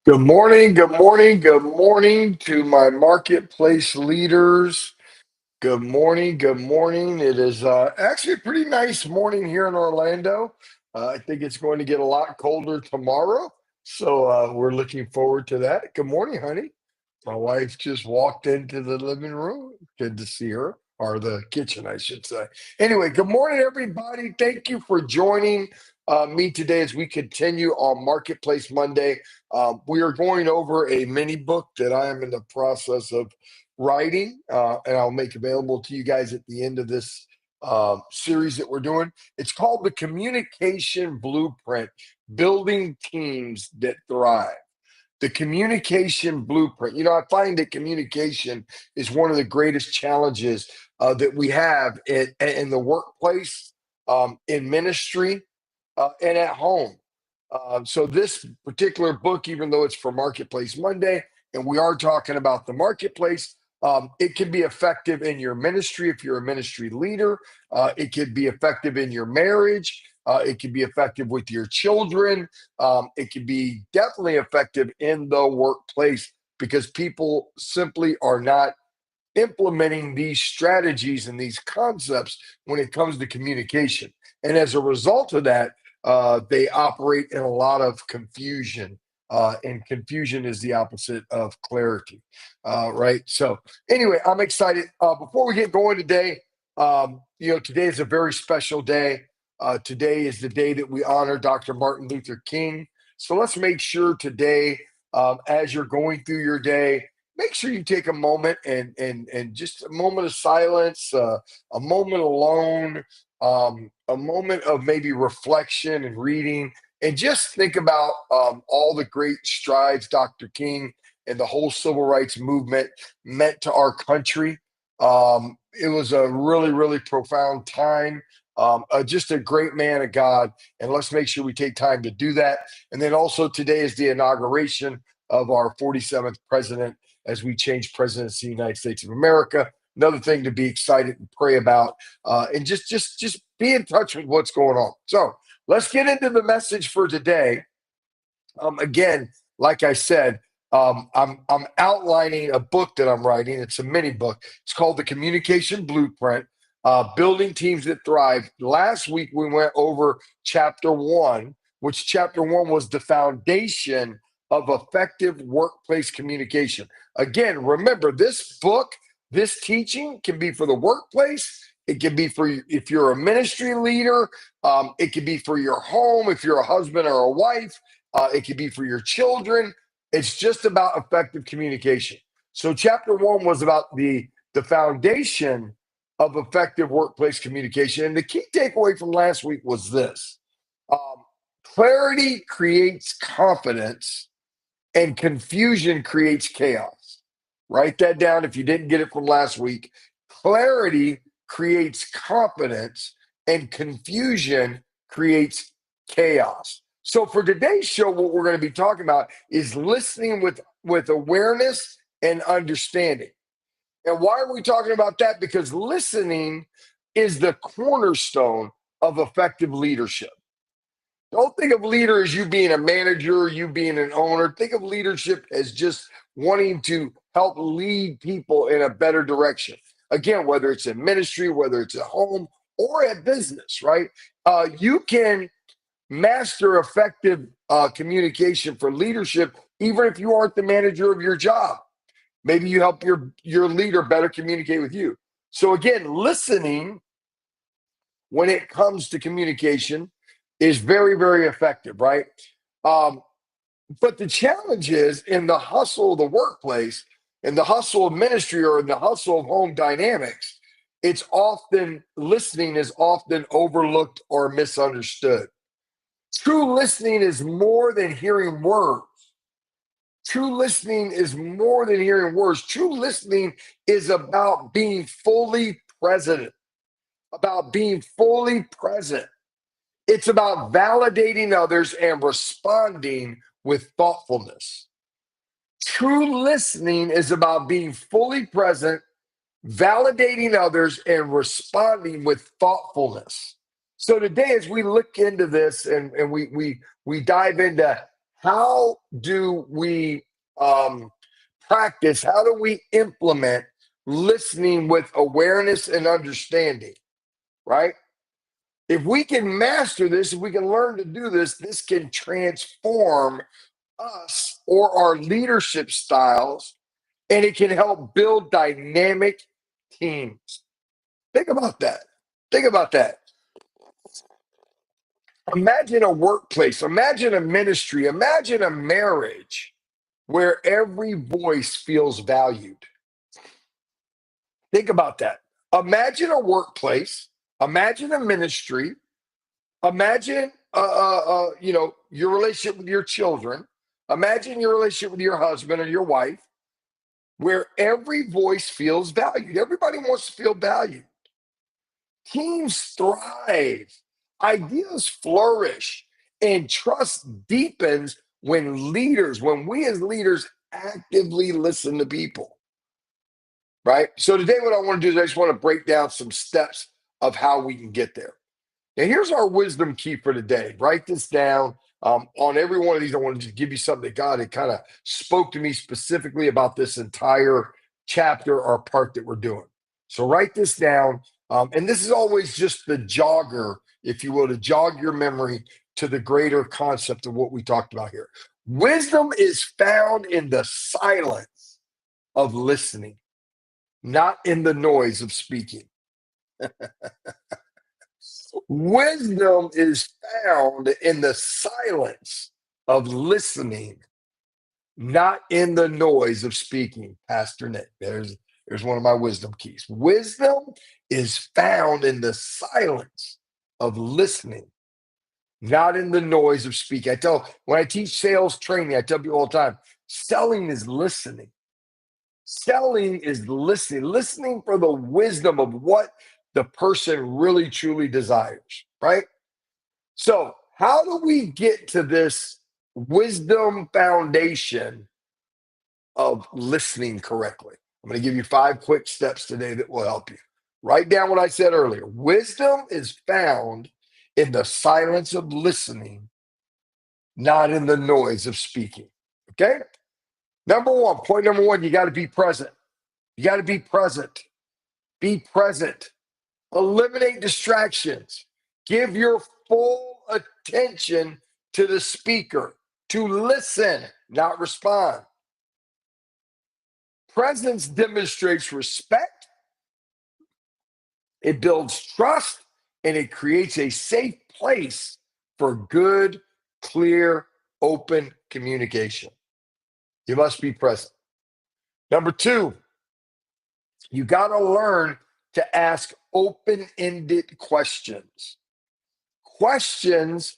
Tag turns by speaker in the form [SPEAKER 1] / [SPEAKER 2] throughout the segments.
[SPEAKER 1] Good morning, good morning, good morning to my marketplace leaders. Good morning, good morning. It is actually a pretty nice morning here in Orlando. I think it's going to get a lot colder tomorrow, so we're looking forward to that. Good morning, honey. My wife just walked into the living room. Good to see her, or the kitchen, I should say. Anyway, good morning, everybody. Thank you for joining me today as we continue on Marketplace Monday. We are going over a mini book that I am in the process of writing, and I'll make available to you guys at the end of this series that we're doing. It's called The Communication Blueprint: Building Teams That Thrive. The communication blueprint. I find that communication is one of the greatest challenges that we have in the workplace, in ministry, and at home. So, this particular book, even though it's for Marketplace Monday, and we are talking about the marketplace, it can be effective in your ministry if you're a ministry leader. It could be effective in your marriage. It can be effective with your children. It can be definitely effective in the workplace because people simply are not implementing these strategies and these concepts when it comes to communication. And as a result of that, they operate in a lot of confusion. And confusion is the opposite of clarity, right? So, anyway, I'm excited. Before we get going today, today is a very special day. Today is the day that we honor Dr. Martin Luther King. So let's make sure today, as you're going through your day, make sure you take a moment and just a moment of silence, a moment alone, a moment of maybe reflection and reading, and just think about all the great strides Dr. King and the whole civil rights movement meant to our country. It was a really, really profound time. Just a great man of God, and let's make sure we take time to do that. And then also today is the inauguration of our 47th president as we change presidency in the United States of America. Another thing to be excited and pray about, and just be in touch with what's going on. So let's get into the message for today. Again, like I said, I'm outlining a book that I'm writing. It's a mini book. It's called The Communication Blueprint: Building Teams That Thrive. Last week we went over chapter one, which chapter one was the foundation of effective workplace communication. Again, remember, this book, this teaching can be for the workplace. It can be for if you're a ministry leader. It can be for your home if you're a husband or a wife. It could be for your children. It's just about effective communication. So, chapter one was about the foundation of effective workplace communication. And the key takeaway from last week was this: um, clarity creates confidence, and confusion creates chaos. Write that down if you didn't get it from last week. Clarity creates confidence, and confusion creates chaos. So for today's show, what we're going to be talking about is listening with awareness and understanding. And why are we talking about that? Because listening is the cornerstone of effective leadership. Don't think of leader as you being a manager, you being an owner. Think of leadership as just wanting to help lead people in a better direction. Again, whether it's in ministry, whether it's at home or at business, right? You can master effective communication for leadership, even if you aren't the manager of your job. Maybe you help your leader better communicate with you. So again, listening when it comes to communication is very, very effective, right? Um, but the challenge is in the hustle of the workplace, in the hustle of ministry, or in the hustle of home dynamics, it's often listening is often overlooked or misunderstood. True listening is more than hearing words. True listening is more than hearing words. True listening is about being fully present, about being fully present. It's about validating others and responding with thoughtfulness. True listening is about being fully present, validating others, and responding with thoughtfulness. So today, as we look into this and we dive into How do we practice? How do we implement listening with awareness and understanding? Right? If we can master this, if we can learn to do this, this can transform us or our leadership styles, and it can help build dynamic teams. Think about that. Think about that. Imagine a workplace, imagine a ministry, imagine a marriage where every voice feels valued. Think about that. Imagine a workplace, imagine a ministry, imagine your relationship with your children, imagine your relationship with your husband or your wife, where every voice feels valued. Everybody wants to feel valued. Teams thrive, ideas flourish, and trust deepens when we as leaders actively listen to people, right? So today, what I want to do is I just want to break down some steps of how we can get there. Now, here's our wisdom key for today. Write this down. On every one of these, I want to just give you something that God had kind of spoke to me specifically about this entire chapter or part that we're doing. So write this down. And this is always just the jogger, if you will, to jog your memory to the greater concept of what we talked about here. Wisdom is found in the silence of listening, not in the noise of speaking. Wisdom is found in the silence of listening, not in the noise of speaking. Pastor Nick, there's one of my wisdom keys. Wisdom is found in the silence of listening, not in the noise of speaking. When I teach sales training, I tell people all the time, selling is listening. Selling is listening for the wisdom of what the person really truly desires, right? So, how do we get to this wisdom foundation of listening correctly? I'm going to give you 5 quick steps today that will help you. Write down what I said earlier. Wisdom is found in the silence of listening, not in the noise of speaking. Okay? Point number one, you got to be present. You got to be present. Be present. Eliminate distractions. Give your full attention to the speaker, to listen, not respond. Presence demonstrates respect, it builds trust, and it creates a safe place for good, clear, open communication. You must be present. Number 2, you got to learn to ask open-ended questions. Questions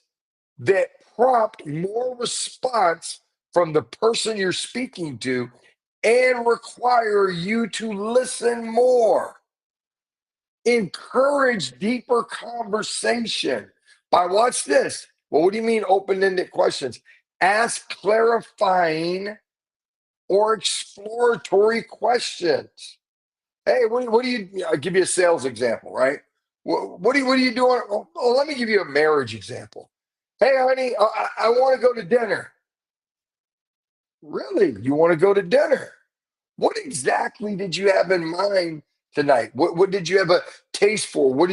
[SPEAKER 1] that prompt more response from the person you're speaking to and require you to listen more. Encourage deeper conversation by, watch this. Well, what do you mean open-ended questions? Ask clarifying or exploratory questions. Hey, what do you, I'll give you a sales example, right? What are you doing? Oh, let me give you a marriage example. Hey, honey, I want to go to dinner. Really? You want to go to dinner? What exactly did you have in mind tonight? What did you have a taste for? What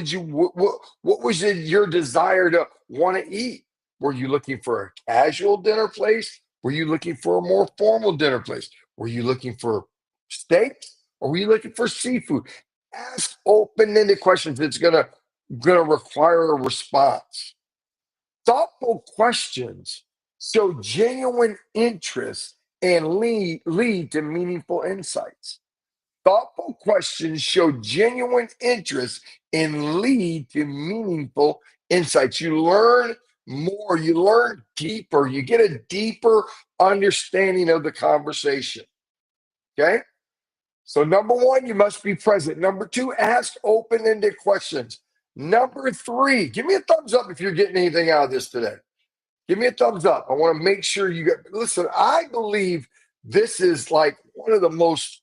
[SPEAKER 1] was your desire to want to eat? Were you looking for a casual dinner place? Were you looking for a more formal dinner place? Were you looking for steaks or were you looking for seafood? Ask open-ended questions that's gonna require a response. Thoughtful questions show genuine interest and lead to meaningful insights. Thoughtful questions show genuine interest and lead to meaningful insights. You learn more, you learn deeper, you get a deeper understanding of the conversation. Okay? So, number 1, you must be present. Number 2, ask open ended questions. Number 3, give me a thumbs up if you're getting anything out of this today. Give me a thumbs up. I want to make sure you get. Listen, I believe this is like one of the most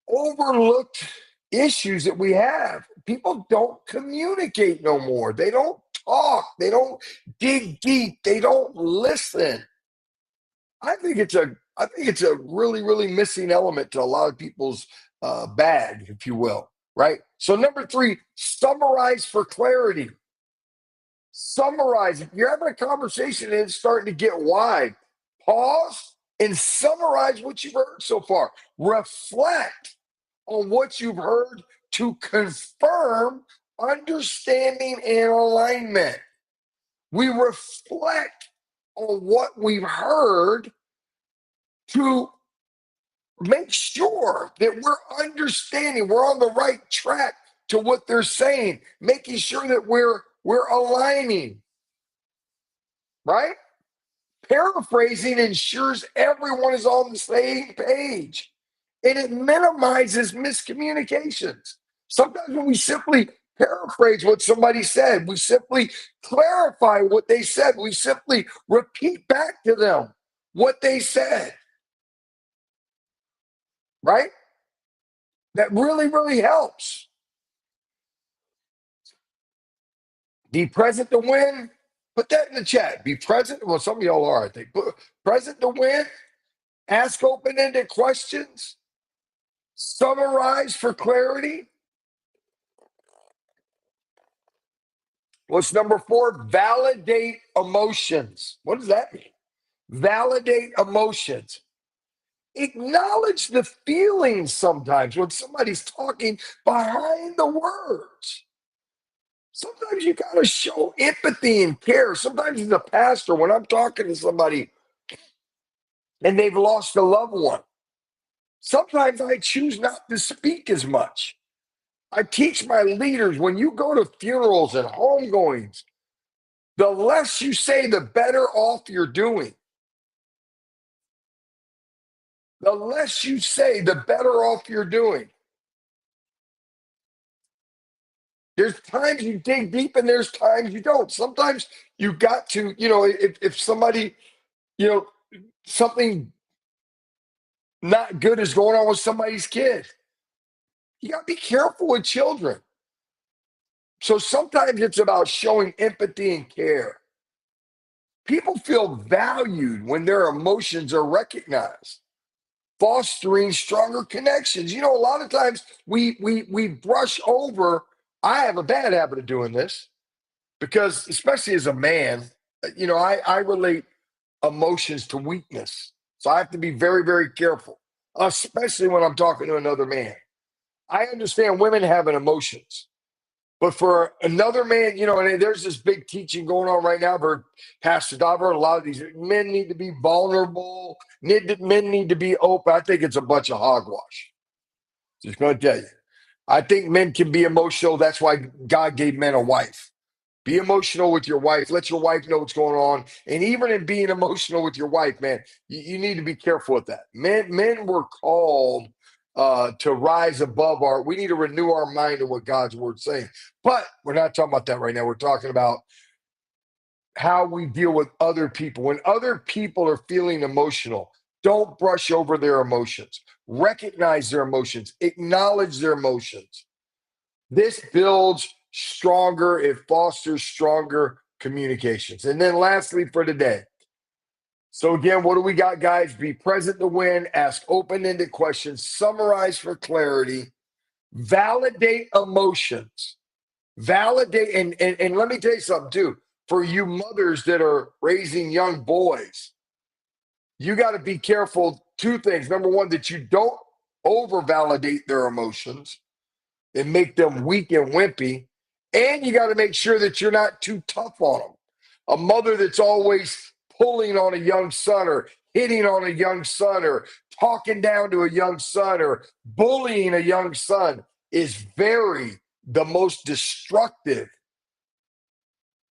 [SPEAKER 1] overlooked issues that we have. People don't communicate no more. They don't talk. They don't dig deep. They don't listen. I think it's a really, really missing element to a lot of people's bag, if you will. Right. So number three, summarize for clarity. Summarize. If you're having a conversation and it's starting to get wide, pause and summarize what you've heard so far. Reflect on what you've heard to confirm understanding and alignment. We reflect on what we've heard to make sure that we're understanding, we're on the right track to what they're saying, making sure that we're aligning, right? Paraphrasing ensures everyone is on the same page and it minimizes miscommunications. Sometimes when we simply paraphrase what somebody said, we simply clarify what they said, we simply repeat back to them what they said, right? That really, really helps. Be present to win. Put that in the chat. Be present. Well, some of y'all are, I think. Present to win. Ask open ended questions. Summarize for clarity. What's number four? Validate emotions. What does that mean? Validate emotions. Acknowledge the feelings sometimes when somebody's talking behind the words. Sometimes you got to show empathy and care. Sometimes as a pastor, when I'm talking to somebody and they've lost a loved one, sometimes I choose not to speak as much. I teach my leaders when you go to funerals and homegoings, the less you say, the better off you're doing. The less you say, the better off you're doing. There's times you dig deep and there's times you don't. Sometimes you got to, if somebody, you know, something not good is going on with somebody's kid, you got to be careful with children. So sometimes it's about showing empathy and care. People feel valued when their emotions are recognized, fostering stronger connections. A lot of times we brush over. I have a bad habit of doing this because, especially as a man, I relate emotions to weakness. So I have to be very, very careful, especially when I'm talking to another man. I understand women having emotions. But for another man, and there's this big teaching going on right now for Pastor Dauber. A lot of these men need to be vulnerable. Men need to be open. I think it's a bunch of hogwash. Just going to tell you. I think men can be emotional. That's why God gave men a wife. Be emotional with your wife. Let your wife know what's going on. And even in being emotional with your wife, man, you need to be careful with that. Men were called to rise above we need to renew our mind to what God's word's saying. But we're not talking about that right now. We're talking about how we deal with other people. When other people are feeling emotional, don't brush over their emotions. Recognize their emotions. Acknowledge their emotions. This builds stronger, it fosters stronger communications. And then lastly for today. So again, what do we got, guys? Be present to win, ask open-ended questions, summarize for clarity, validate emotions. Validate and let me tell you something too. For you mothers that are raising young boys, you got to be careful. Two things. Number one, that you don't over validate their emotions and make them weak and wimpy. And you got to make sure that you're not too tough on them. A mother that's always pulling on a young son or hitting on a young son or talking down to a young son or bullying a young son is the most destructive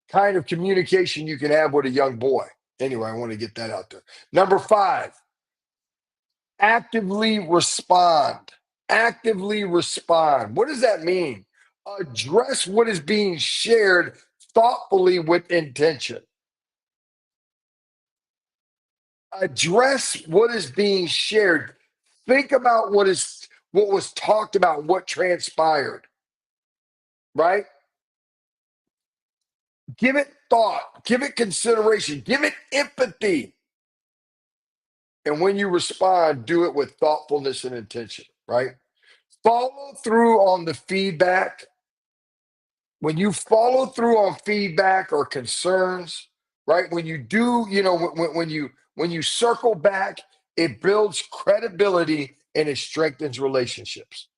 [SPEAKER 1] kind of communication you can have with a young boy. Anyway, I want to get that out there. Number five, actively respond. Actively respond. What does that mean? Address what is being shared thoughtfully with intention. Address what is being shared. Think about what was talked about, what transpired, right? Give it thought, give it consideration, give it empathy. And when you respond, do it with thoughtfulness and intention, right? Follow through on the feedback. When you follow through on feedback or concerns, right? When you do, when you circle back, it builds credibility and it strengthens relationships.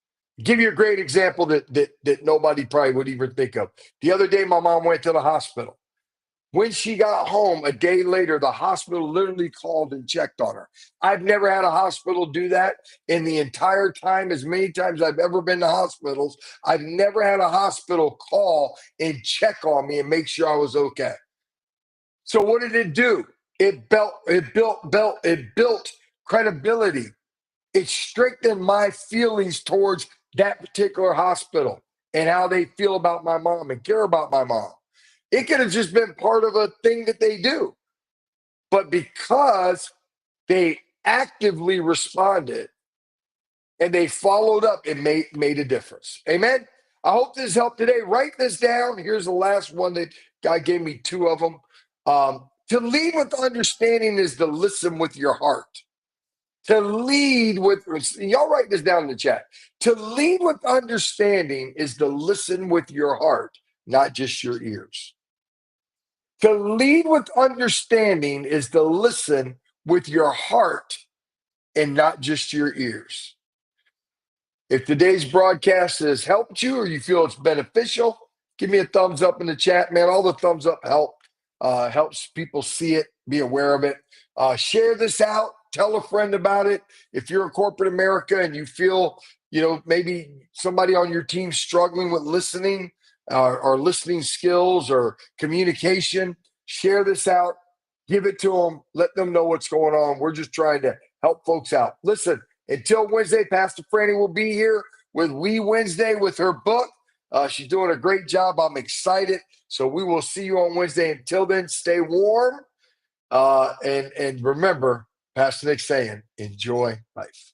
[SPEAKER 1] Give you a great example that nobody probably would even think of. The other day, my mom went to the hospital. When she got home a day later, the hospital literally called and checked on her. I've never had a hospital do that in the entire time, as many times I've ever been to hospitals. I've never had a hospital call and check on me and make sure I was okay. So what did it do? It built credibility. It strengthened my feelings towards that particular hospital and how they feel about my mom and care about my mom. It could have just been part of a thing that they do. But because they actively responded and they followed up, it made a difference. Amen. I hope this helped today. Write this down. Here's the last one that God gave me, two of them. To lead with understanding is to listen with your heart. To lead with, y'all write this down in the chat. To lead with understanding is to listen with your heart, not just your ears. To lead with understanding is to listen with your heart and not just your ears. If today's broadcast has helped you or you feel it's beneficial, give me a thumbs up in the chat, man. All the thumbs up helps people see it, be aware of it. Share this out. Tell a friend about it. If you're in corporate America and you feel, maybe somebody on your team struggling with listening or listening skills or communication, share this out. Give it to them. Let them know what's going on. We're just trying to help folks out. Listen, until Wednesday, Pastor Franny will be here with We Wednesday with her book. She's doing a great job. I'm excited. So we will see you on Wednesday. Until then, stay warm. And remember, Pastor Nick saying, enjoy life.